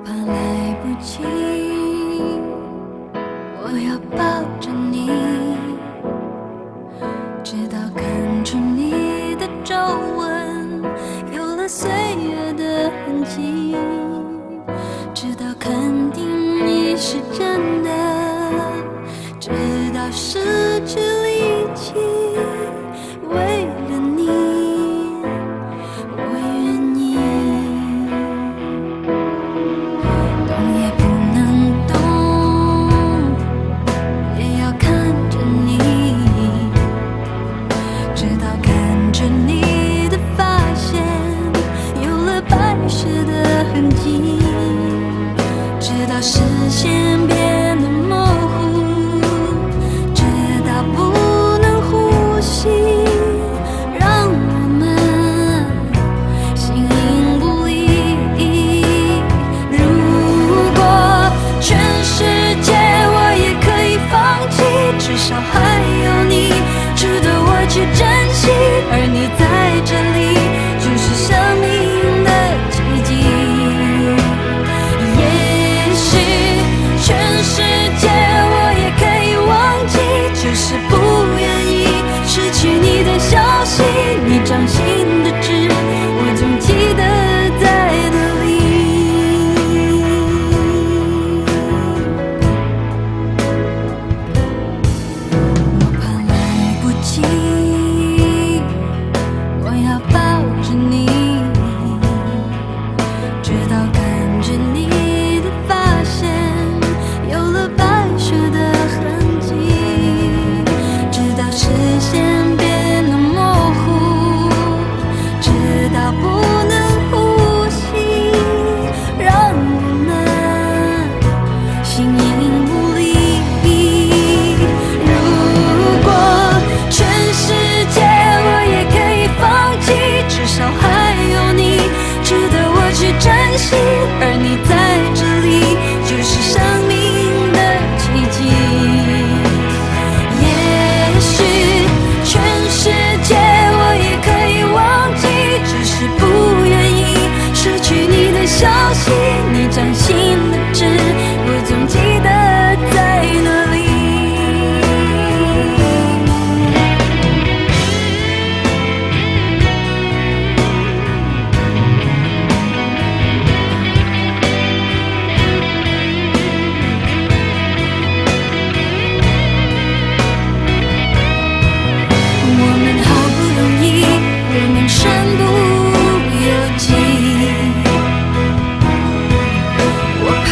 怕来不及，我要抱着你，直到看出你的皱纹有了岁月的痕迹，直到肯定你是真的，直到失去力气，为了你我愿意，动也不能动，也要看着你，直到看着你的发线有了白雪的痕迹，直到视线变得模糊，直到不能呼吸，让我们形影不离。如果全世界我也可以放弃，至少还有你值得我去珍惜，而你在这里就是生命的奇迹。也许全世界我也可以忘记，只是不愿意失去你的消息，你掌心的痣我总记得在哪里。我怕来不及，我要抱着你，直到看着你的发线有了白雪的痕迹，直到视线变得模糊，直到不能呼吸，让我们形影不离。如果全世界我也可以放弃，至少还有你值得我去珍惜，而你在这里就是生命的奇迹。也许全世界我也可以忘记，只是不愿意失去你的消息，你掌心的痣我总记得在哪里。我们好不容易我们身不由己，我怕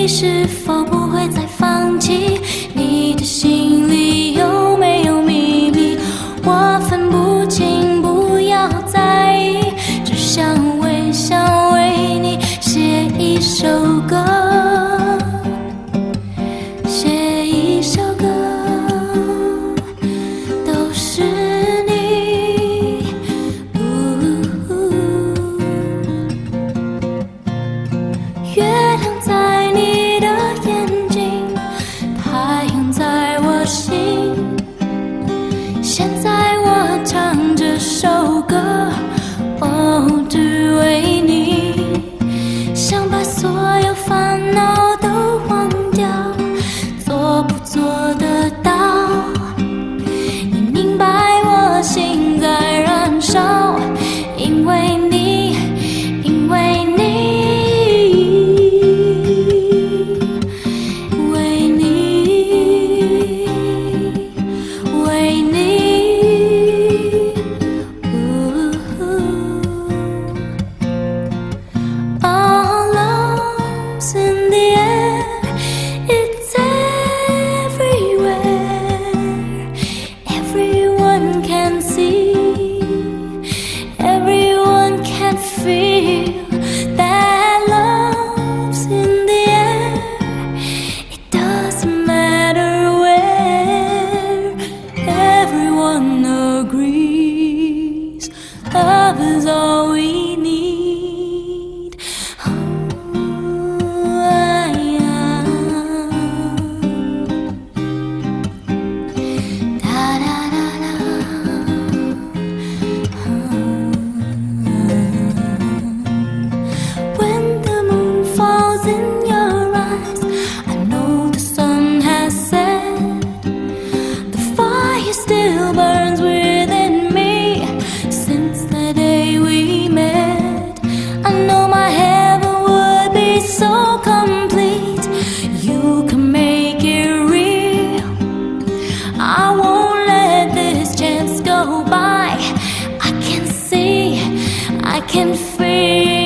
你是否不会再放弃？你的心里有没有秘密？我分不清，不要在意，只想微笑为你写一首歌，写一首歌，都是你。月亮在你的眼睛，太阳在我心。现在我唱这首歌，哦，只为你。想把所有烦恼都忘掉，做不做得到？你明白我心在燃烧，因为你，因为你，为你，为你。All love's in the air, it's everywhere. Everyone can see, everyone can feel that love's in the air. It doesn't matter where, everyone agrees. Love is all we need. When the moon falls in your eyes, I know the sun has set. The fire still burns within me since the day we met. I know my heaven would be so complete. You can make it real. I won't let this chance go by. I can see, I can feel.